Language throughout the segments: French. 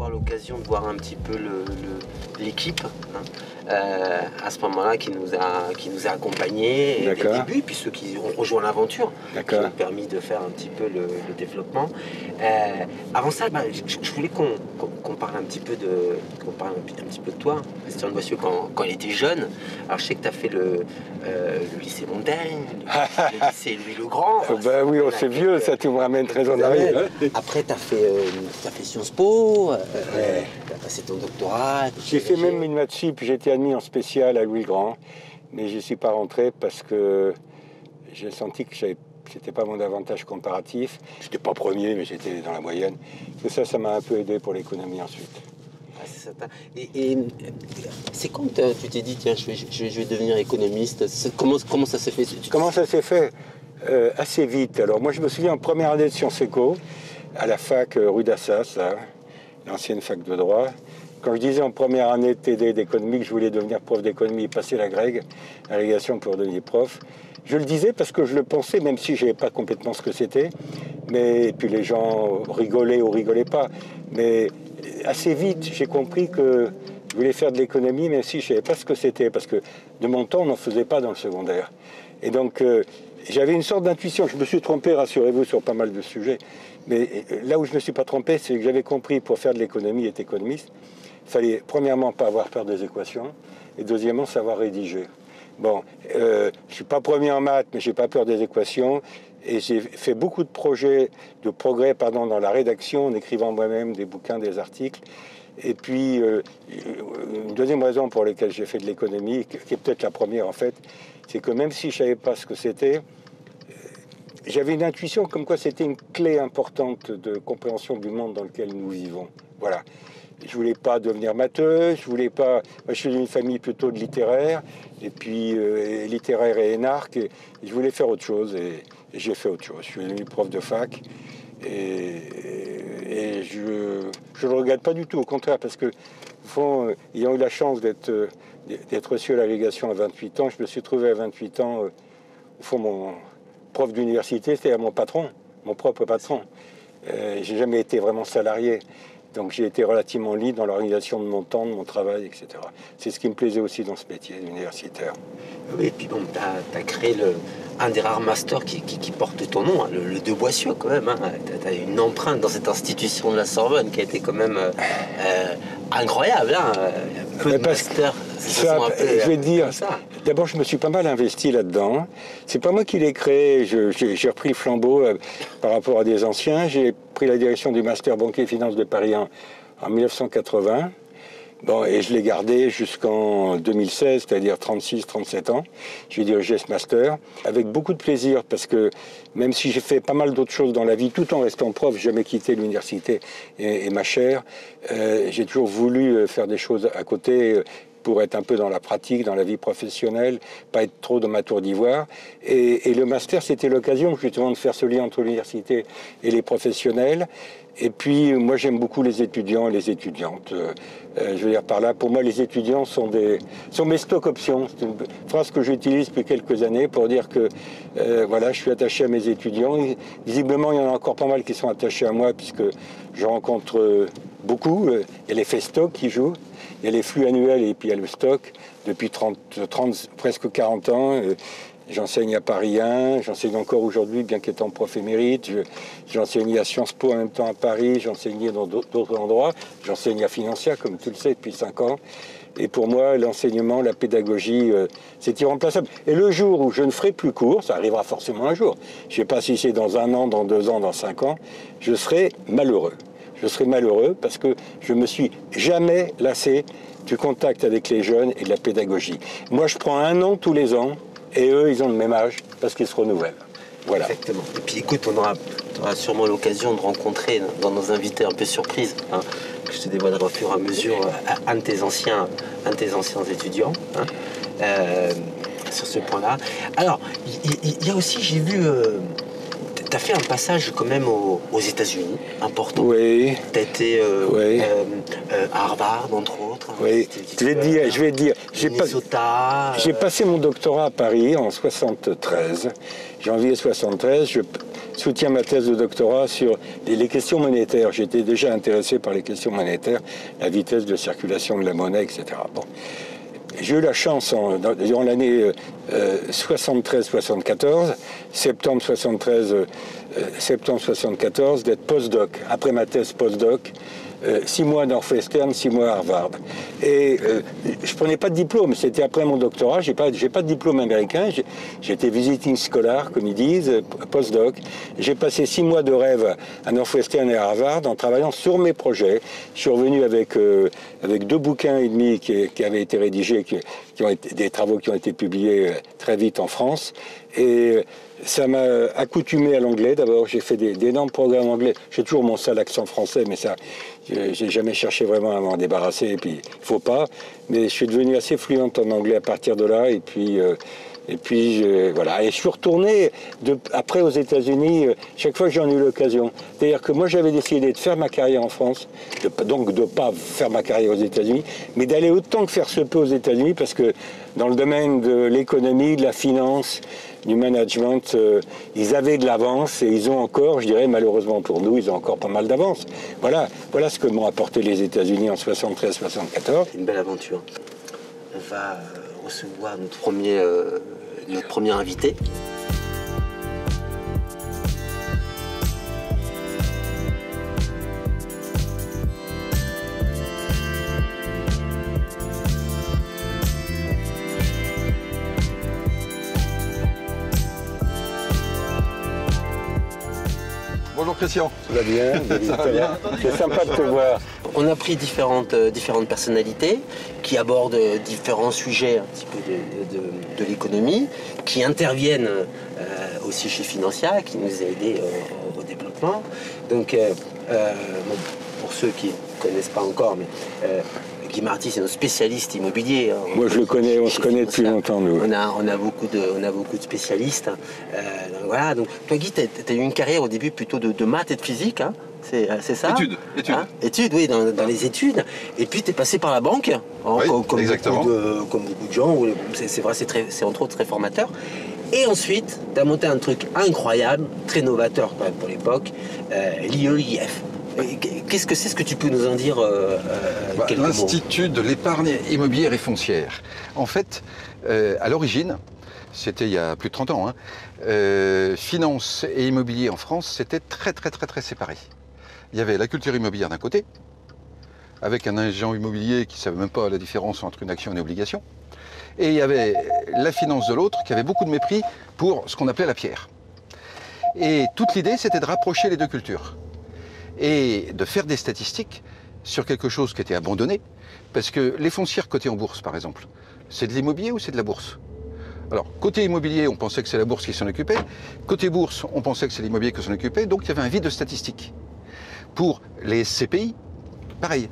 L'occasion de voir un petit peu l'équipe à ce moment-là qui nous a accompagnés dès le début, puis ceux qui ont rejoint l'aventure, qui ont permis de faire un petit peu le développement. Avant ça, je voulais qu'on parle un petit peu de toi, Christian Boissieu, quand il était jeune. Alors je sais que tu as fait le lycée Montaigne, le lycée Louis-le-Grand. Oui, c'est vieux, ça tu me ramènes très en arrière. Après, tu as fait Sciences Po. Tu as passé ton doctorat. J'ai fait même une maths sup, j'ai été admis en spécial à Louis-le-Grand, mais je n'y suis pas rentré parce que j'ai senti que c'était pas mon avantage comparatif. J'étais pas premier, mais j'étais dans la moyenne. Et ça m'a un peu aidé pour l'économie ensuite. Et c'est quand tu t'es dit, tiens, je vais devenir économiste? Comment ça s'est fait? Comment ça s'est fait? Assez vite. Alors moi, je me souviens en première année de Sciences Éco, à la fac rue d'Assas, l'ancienne fac de droit. Quand je disais en première année de TD d'économie que je voulais devenir prof d'économie et passer la grègue, l'agrégation pour devenir prof, je le disais parce que je le pensais, même si je ne savais pas complètement ce que c'était. Et puis les gens rigolaient ou rigolaient pas. Mais assez vite, j'ai compris que je voulais faire de l'économie, même si je ne savais pas ce que c'était. Parce que de mon temps, on n'en faisait pas dans le secondaire. Et donc, j'avais une sorte d'intuition. Je me suis trompé, rassurez-vous, sur pas mal de sujets. Mais là où je ne me suis pas trompé, c'est que j'avais compris, pour faire de l'économie et être économiste, il fallait premièrement pas avoir peur des équations et deuxièmement savoir rédiger. Bon, je ne suis pas premier en maths, mais je n'ai pas peur des équations. Et j'ai fait beaucoup de progrès dans la rédaction, en écrivant moi-même des bouquins, des articles. Et puis, une deuxième raison pour laquelle j'ai fait de l'économie, qui est peut-être la première en fait, c'est que même si je ne savais pas ce que c'était, j'avais une intuition comme quoi c'était une clé importante de compréhension du monde dans lequel nous vivons. Voilà. Je voulais pas devenir matheux, je voulais pas... Moi, je suis d'une famille plutôt de littéraire, et puis littéraire et énarque, et je voulais faire autre chose, et j'ai fait autre chose. Je suis devenu prof de fac, et je le regrette pas du tout, au contraire, parce que, au fond, ayant eu la chance d'être reçu à l'agrégation à 28 ans, je me suis trouvé à 28 ans, au fond, mon prof d'université, c'était mon patron, mon propre patron. J'ai jamais été vraiment salarié. Donc j'ai été relativement libre dans l'organisation de mon temps, de mon travail, etc. C'est ce qui me plaisait aussi dans ce métier universitaire. Oui, et puis bon, tu as créé un des rares masters qui porte ton nom, hein, le de Boissieu quand même. Hein. Tu as une empreinte dans cette institution de la Sorbonne qui a été quand même incroyable. Hein. Peu de masters. Je vais te dire, d'abord je me suis pas mal investi là-dedans. C'est pas moi qui l'ai créé, j'ai repris le flambeau par rapport à des anciens. J'ai pris la direction du master banquier et finance de Paris en 1980. Bon, et je l'ai gardé jusqu'en 2016, c'est-à-dire 36-37 ans. J'ai dirigé ce master avec beaucoup de plaisir parce que même si j'ai fait pas mal d'autres choses dans la vie, tout en restant prof, j'ai jamais quitté l'université et ma chaire, j'ai toujours voulu faire des choses à côté pour être un peu dans la pratique, dans la vie professionnelle, pas être trop dans ma tour d'ivoire. Et le master, c'était l'occasion justement de faire ce lien entre l'université et les professionnels. Et puis, moi, j'aime beaucoup les étudiants et les étudiantes. Je veux dire par là, pour moi, les étudiants sont mes stock options. C'est une phrase que j'utilise depuis quelques années pour dire que, voilà, je suis attaché à mes étudiants. Et, visiblement, il y en a encore pas mal qui sont attachés à moi puisque je rencontre beaucoup. Il y a l'effet stock qui joue. Il y a les flux annuels et puis il y a le stock. Depuis 30 presque 40 ans, j'enseigne à Paris 1, j'enseigne encore aujourd'hui, bien qu'étant prof émérite. J'ai enseigné à Sciences Po en même temps à Paris, j'ai enseigné dans d'autres endroits. J'enseigne à Financia, comme tu le sais, depuis 5 ans. Et pour moi, l'enseignement, la pédagogie, c'est irremplaçable. Et le jour où je ne ferai plus cours, ça arrivera forcément un jour, je ne sais pas si c'est dans 1 an, dans 2 ans, dans 5 ans, je serai malheureux. Je serai malheureux parce que je ne me suis jamais lassé du contact avec les jeunes et de la pédagogie. Moi, je prends 1 an tous les ans et eux, ils ont le même âge parce qu'ils se renouvellent. Voilà. Exactement. Et puis écoute, on aura sûrement l'occasion de rencontrer dans nos invités un peu surprises, hein, que je te dévoilerai au fur et à mesure, un de tes anciens étudiants. Hein. sur ce point-là. Alors, il y a aussi, j'ai vu, tu as fait un passage quand même aux États-Unis, important. Oui. Tu as été à Harvard, entre autres. Oui, je vais te dire. J'ai passé mon doctorat à Paris en 73, janvier 73. Je soutiens ma thèse de doctorat sur les questions monétaires. J'étais déjà intéressé par les questions monétaires, la vitesse de circulation de la monnaie, etc. Bon. J'ai eu la chance, durant l'année 73-74, septembre 74, d'être postdoc, après ma thèse postdoc, 6 mois à Northwestern, 6 mois à Harvard. Et je ne prenais pas de diplôme, c'était après mon doctorat, j'ai pas de diplôme américain, j'étais visiting scholar, comme ils disent, postdoc. J'ai passé 6 mois de rêve à Northwestern et à Harvard en travaillant sur mes projets. Je suis revenu avec 2 bouquins et demi qui avaient été rédigés, qui ont été des travaux qui ont été publiés très vite en France. Et ça m'a accoutumé à l'anglais. D'abord, j'ai fait d'énormes programmes anglais. J'ai toujours mon sale accent français, mais ça, j'ai jamais cherché vraiment à m'en débarrasser. Et puis, il faut pas. Mais je suis devenu assez fluente en anglais à partir de là. Et puis voilà. Et je suis retourné après aux États-Unis chaque fois que j'en ai eu l'occasion. C'est-à-dire que moi, j'avais décidé de faire ma carrière en France, donc de ne pas faire ma carrière aux États-Unis, mais d'aller autant que faire se peut aux États-Unis, parce que dans le domaine de l'économie, de la finance, du management, ils avaient de l'avance et ils ont encore, je dirais malheureusement pour nous, ils ont encore pas mal d'avance. Voilà ce que m'ont apporté les États-Unis en 73-74. Une belle aventure. On va recevoir notre premier invité. Bonjour Christian. Ça va bien? Ça va bien. C'est sympa de te voir. On a pris différentes personnalités qui abordent différents sujets un petit peu de l'économie, qui interviennent aussi chez Financia, qui nous a aidés au développement. Donc, pour ceux qui ne connaissent pas encore, mais Guy Marty, c'est notre spécialiste immobilier. Moi, je le connais, on se connaît depuis longtemps, nous. On a beaucoup de spécialistes. Donc, voilà. Donc, toi, Guy, tu as eu une carrière au début plutôt de maths et de physique. Hein. C'est ça? Études. Hein, études, oui, dans les études. Et puis, tu es passé par la banque, hein, oui, comme exactement. Beaucoup de gens. C'est vrai, c'est entre autres très formateur. Et ensuite, tu as monté un truc incroyable, très novateur quand même pour l'époque, l'IEIF. Qu'est-ce que c'est? Ce que tu peux nous en dire quelques mots? L'Institut de l'épargne immobilière et foncière. En fait, à l'origine, c'était il y a plus de 30 ans, hein, finance et immobilier en France, c'était très séparé. Il y avait la culture immobilière d'un côté, avec un agent immobilier qui ne savait même pas la différence entre une action et une obligation. Et il y avait la finance de l'autre qui avait beaucoup de mépris pour ce qu'on appelait la pierre. Et toute l'idée, c'était de rapprocher les deux cultures. Et de faire des statistiques sur quelque chose qui était abandonné. Parce que les foncières cotées en bourse, par exemple, c'est de l'immobilier ou c'est de la bourse? Alors, côté immobilier, on pensait que c'est la bourse qui s'en occupait. Côté bourse, on pensait que c'est l'immobilier qui s'en occupait. Donc, il y avait un vide de statistiques. Pour les CPI, pareil.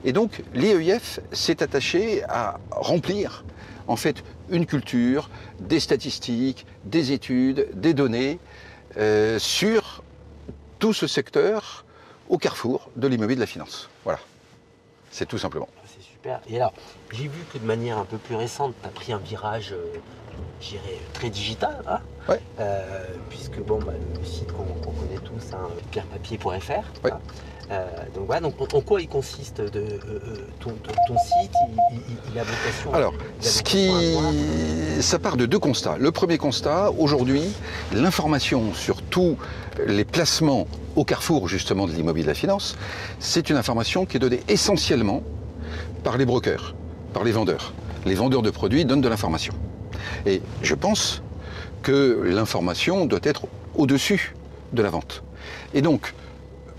Et donc, l'IEIF s'est attaché à remplir, en fait, une culture, des statistiques, des études, des données sur tout ce secteur au carrefour de l'immobilier de la finance. Voilà. C'est tout simplement. C'est super. Et alors, j'ai vu que de manière un peu plus récente, tu as pris un virage, je dirais, très digital. Hein, ouais. Puisque, le site qu'on connaît tous, hein, pierrepapier.fr. Ouais. Hein, donc voilà, donc en quoi il consiste ton site? Il a vocation. Alors, ça part de 2 constats. Le premier constat, aujourd'hui, l'information sur tous les placements au carrefour justement de l'immobilier de la finance, c'est une information qui est donnée essentiellement par les brokers, par les vendeurs. Les vendeurs de produits donnent de l'information. Et je pense que l'information doit être au-dessus de la vente. Et donc,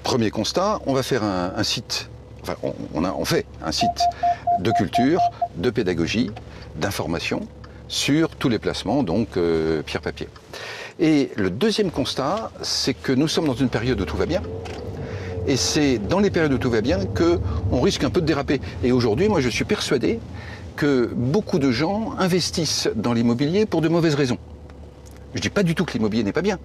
premier constat, on va faire un site, enfin on fait un site de culture, de pédagogie, d'information sur tous les placements, donc pierre-papier. Et le deuxième constat, c'est que nous sommes dans une période où tout va bien. Et c'est dans les périodes où tout va bien qu'on risque un peu de déraper. Et aujourd'hui, moi je suis persuadé que beaucoup de gens investissent dans l'immobilier pour de mauvaises raisons. Je ne dis pas du tout que l'immobilier n'est pas bien,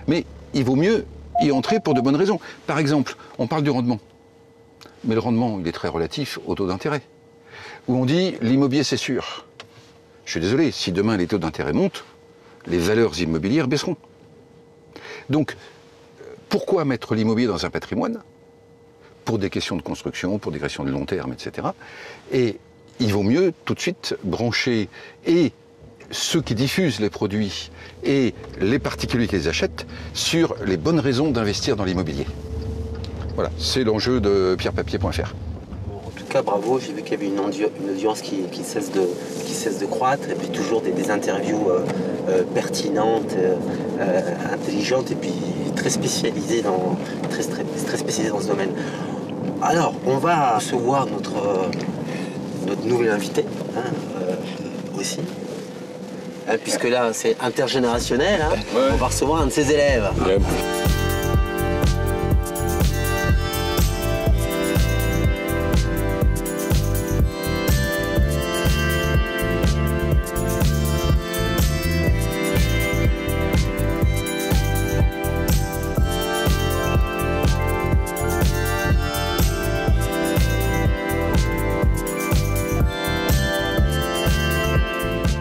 mais il vaut mieux y entrer pour de bonnes raisons. Par exemple, on parle du rendement, mais le rendement, il est très relatif au taux d'intérêt. Où on dit l'immobilier c'est sûr. Je suis désolé, si demain les taux d'intérêt montent, les valeurs immobilières baisseront. Donc, pourquoi mettre l'immobilier dans un patrimoine? Pour des questions de construction, pour des questions de long terme, etc. Et il vaut mieux tout de suite brancher et ceux qui diffusent les produits et les particuliers qui les achètent sur les bonnes raisons d'investir dans l'immobilier. Voilà, c'est l'enjeu de pierrepapier.fr. En tout cas, bravo, j'ai vu qu'il y avait une audience qui cesse de croître, et puis toujours des interviews pertinentes, intelligentes, et puis très spécialisées dans ce domaine. Alors, on va recevoir notre nouvel invité, aussi. Puisque là, c'est intergénérationnel, hein. Ouais. On va recevoir un de ses élèves. Ouais.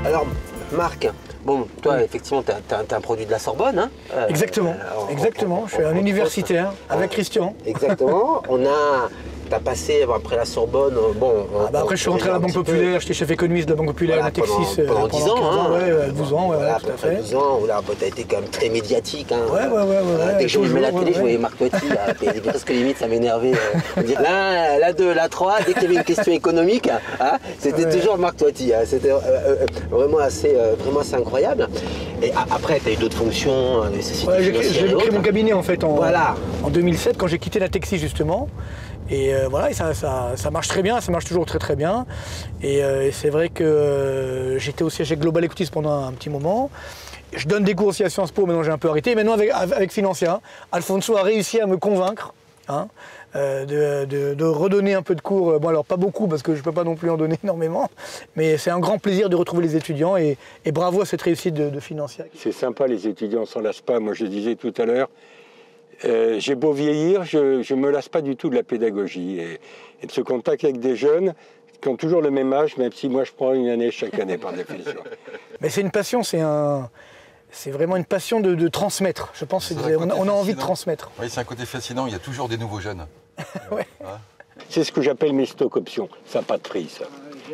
Alors, Marc, bon, toi, effectivement, tu as un produit de la Sorbonne. Hein, exactement, exactement. Je suis un universitaire avec Christian. Exactement. Tu as passé après la Sorbonne. Bon, après, je suis rentré à la Banque Populaire, j'étais chef économiste de la Banque Populaire, voilà, Natixis. Pendant 10 ans. Hein, 12 ans, voilà, tout à fait. 12 ans, où là, tu as été quand même très médiatique. Hein, ouais. Dès que je mets la télé, je voyais Marc Toiti, parce que limite, ça m'énervait. La 2, la 3, dès qu'il y avait une question économique, hein, c'était toujours Marc Toiti. Hein, c'était vraiment assez incroyable. Et après, tu as eu d'autres fonctions, des sociétés financières. J'ai créé mon cabinet, en fait, en 2007, quand j'ai quitté Natixis, justement. Et voilà, et ça marche très bien, ça marche toujours très très bien. Et c'est vrai que j'étais au siège Global Equities pendant un petit moment. Je donne des cours aussi à Sciences Po, maintenant j'ai un peu arrêté. Maintenant avec Financia, Alfonso a réussi à me convaincre de redonner un peu de cours. Bon alors pas beaucoup parce que je ne peux pas non plus en donner énormément. Mais c'est un grand plaisir de retrouver les étudiants et bravo à cette réussite de Financia. C'est sympa, les étudiants ne s'en lassent pas. Moi je disais tout à l'heure, j'ai beau vieillir, je ne me lasse pas du tout de la pédagogie et de ce contact avec des jeunes qui ont toujours le même âge, même si moi je prends une année chaque année par définition. Mais c'est une passion, c'est vraiment une passion de transmettre. Je pense qu'on a envie de transmettre. Oui, c'est un côté fascinant, il y a toujours des nouveaux jeunes. Ouais. C'est ce que j'appelle mes stock options. Ça n'a pas de prix, ça.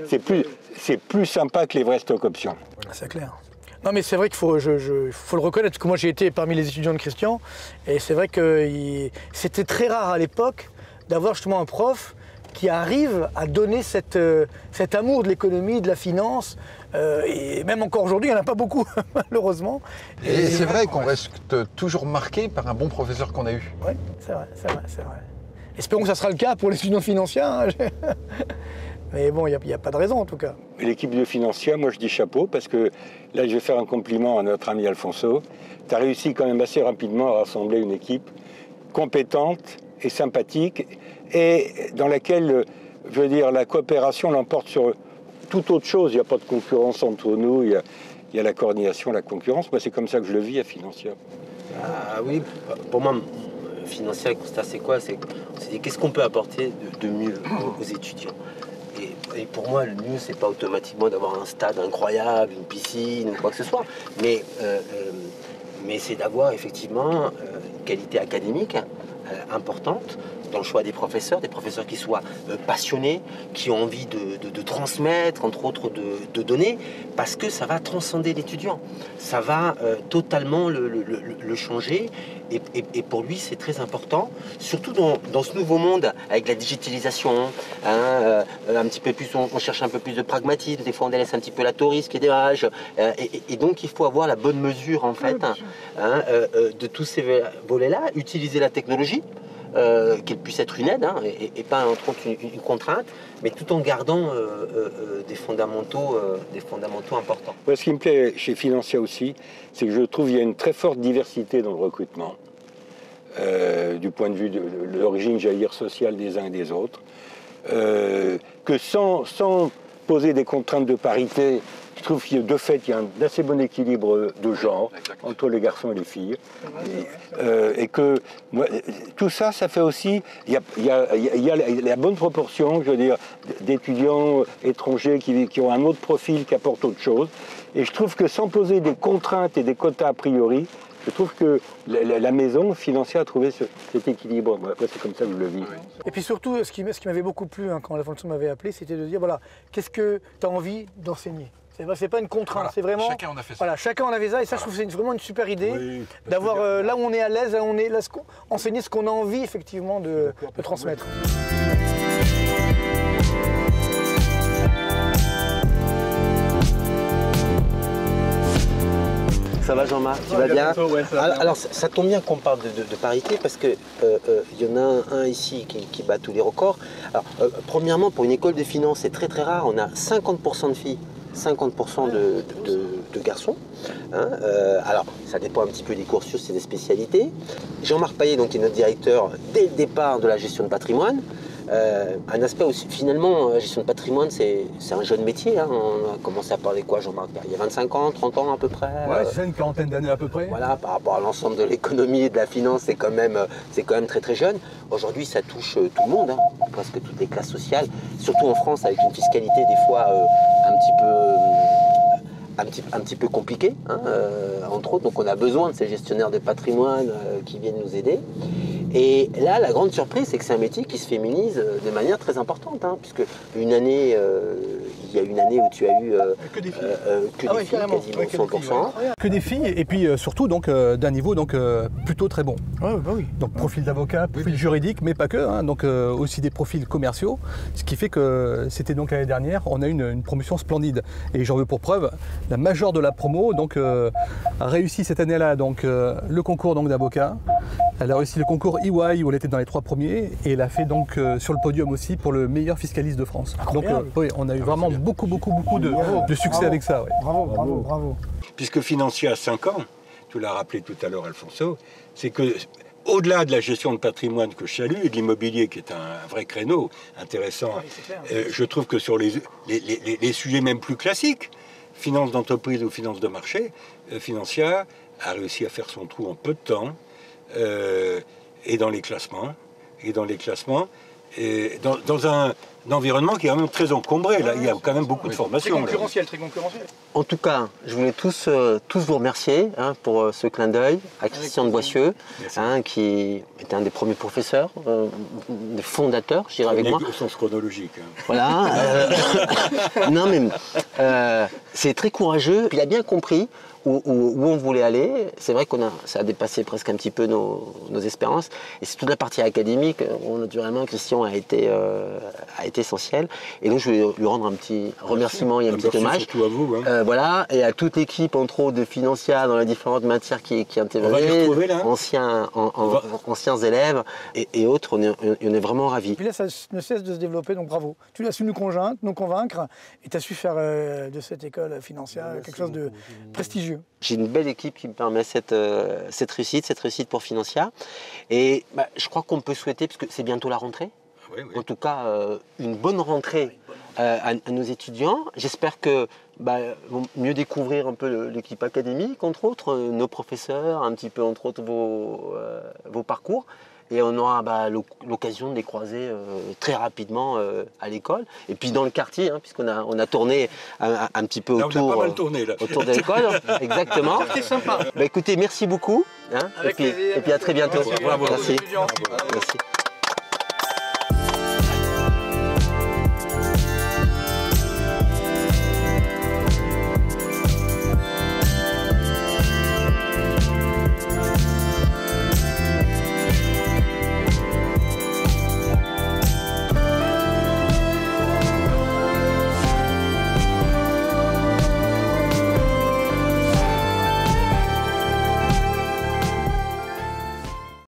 C'est plus sympa que les vrais stock options. C'est clair. Non mais c'est vrai qu'il faut le reconnaître, parce que moi j'ai été parmi les étudiants de Christian, et c'est vrai que c'était très rare à l'époque d'avoir justement un prof qui arrive à donner cet amour de l'économie, de la finance, et même encore aujourd'hui, il n'y en a pas beaucoup, malheureusement. Et c'est vrai qu'on reste toujours marqué par un bon professeur qu'on a eu. Oui, c'est vrai. Espérons que ça sera le cas pour les étudiants financiers. Hein. Mais bon, il n'y a pas de raison en tout cas. L'équipe de Financia, moi je dis chapeau, parce que là je vais faire un compliment à notre ami Alfonso. Tu as réussi quand même assez rapidement à rassembler une équipe compétente et sympathique, et dans laquelle, je veux dire, la coopération l'emporte sur toute autre chose. Il n'y a pas de concurrence entre nous, il y a la coordination, la concurrence. Moi c'est comme ça que je le vis à Financia. Ah oui, pour moi, Financia, c'est quoi? C'est qu'est-ce qu'on peut apporter de mieux aux étudiants? Et pour moi, le mieux, c'est pas automatiquement d'avoir un stade incroyable, une piscine ou quoi que ce soit, mais c'est d'avoir effectivement une qualité académique importante dans le choix des professeurs qui soient passionnés, qui ont envie de transmettre, entre autres de donner, parce que ça va transcender l'étudiant, ça va totalement le changer. Et pour lui, c'est très important, surtout dans ce nouveau monde, avec la digitalisation, un petit peu plus, on cherche un peu plus de pragmatisme, des fois on délaisse un petit peu la tourisme qui est dérage, et donc il faut avoir la bonne mesure, en fait, de tous ces volets-là, utiliser la technologie, qu'elle puisse être une aide, et pas entre autres une contrainte, mais tout en gardant des fondamentaux importants. Moi, ce qui me plaît chez Financia aussi, c'est que je trouve qu'il y a une très forte diversité dans le recrutement, du point de vue de l'origine, j'allais dire, sociale des uns et des autres, que sans poser des contraintes de parité. Je trouve que de fait, il y a un assez bon équilibre de genre entre les garçons et les filles. Et que moi, tout ça, ça fait aussi... Il y a la bonne proportion, je veux dire, d'étudiants étrangers qui ont un autre profil, qui apportent autre chose. Et je trouve que sans poser des contraintes et des quotas a priori, je trouve que la maison financière a trouvé cet équilibre. Après, c'est comme ça que je le vis. Et puis surtout, ce qui m'avait beaucoup plu quand la fondation m'avait appelé, c'était de dire, voilà, qu'est-ce que tu as envie d'enseigner ? C'est pas une contrainte, voilà, c'est vraiment... Chacun en a fait ça. Voilà, chacun en avait ça, et ça, je trouve que c'est vraiment une super idée, d'avoir là où on est à l'aise, là où on est, enseigner ce qu'on a envie, effectivement, de transmettre. Ça va Jean-Marc, tu vas bien? Alors ça tombe bien qu'on parle de parité parce que y en a un ici qui bat tous les records. Alors premièrement, pour une école de finance, c'est très rare, on a 50% de filles, 50% de garçons. Hein. Alors ça dépend un petit peu des cursus et des spécialités. Jean-Marc Paillet, donc, qui est notre directeur dès le départ de la gestion de patrimoine. Un aspect aussi, finalement, la gestion de patrimoine, c'est un jeune métier. Hein. On a commencé à parler quoi, Jean-Marc? Il y a 25 ans, 30 ans à peu près. Ouais, c'est une quarantaine d'années à peu près. Voilà, par rapport à l'ensemble de l'économie et de la finance, c'est quand même très jeune. Aujourd'hui, ça touche tout le monde, hein, presque toutes les classes sociales, surtout en France, avec une fiscalité des fois un petit peu compliquée, hein, entre autres. Donc on a besoin de ces gestionnaires de patrimoine qui viennent nous aider. Et là, la grande surprise, c'est que c'est un métier qui se féminise de manière très importante, hein, puisque il y a une année où tu as eu que des filles, quasiment 100%. Que des filles, et puis surtout d'un niveau plutôt très bon. Oui. Donc profil d'avocat, profil juridique, mais pas que, hein, donc aussi des profils commerciaux, ce qui fait que c'était donc l'année dernière, on a eu une promotion splendide. Et j'en veux pour preuve, la majeure de la promo a réussi cette année-là le concours d'avocat. Elle a réussi le concours EY où elle était dans les 3 premiers et elle a fait donc sur le podium aussi pour le meilleur fiscaliste de France. Donc oui, on a eu vraiment beaucoup de succès avec ça. Ouais. Bravo. Puisque Financia a 5 ans, tu l'as rappelé tout à l'heure Alfonso, c'est que au-delà de la gestion de patrimoine que je salue et de l'immobilier qui est un vrai créneau intéressant, je trouve que sur les sujets même plus classiques, finance d'entreprise ou finance de marché, Financia a réussi à faire son trou en peu de temps. Et dans les classements, dans un environnement qui est quand même très encombré. Là, il y a quand même beaucoup de formations. Très concurrentiel. En tout cas, je voulais tous vous remercier pour ce clin d'œil à Christian de Boissieu, qui était un des premiers professeurs, des fondateurs, je dirais avec moi. Au sens chronologique. Voilà. Non, mais c'est très courageux. Il a bien compris où on voulait aller. C'est vrai ça a dépassé presque un petit peu nos espérances. Et c'est toute la partie académique où naturellement Christian a été essentiel. Et donc je vais lui rendre un petit remerciement et un petit hommage. Surtout à vous. Hein. Voilà, et à toute l'équipe entre autres de Financia dans les différentes matières qui intervenaient, anciens élèves et autres, on est vraiment ravis. Et puis là, ça ne cesse de se développer, donc bravo. Tu l'as su nous convaincre et tu as su faire de cette école Financia quelque chose de prestigieux. J'ai une belle équipe qui me permet cette réussite pour Financia. Et je crois qu'on peut souhaiter, parce que c'est bientôt la rentrée, en tout cas une bonne rentrée à nos étudiants. J'espère que vont mieux découvrir un peu l'équipe académique, entre autres, nos professeurs, un petit peu entre autres vos parcours. Et on aura l'occasion de les croiser très rapidement à l'école. Et puis dans le quartier, hein, puisqu'on a tourné un petit peu autour, on a pas mal tourné, là. Autour de l'école. Exactement. C'était sympa. Écoutez, merci beaucoup. Hein, et puis à très bientôt. Bravo. Merci.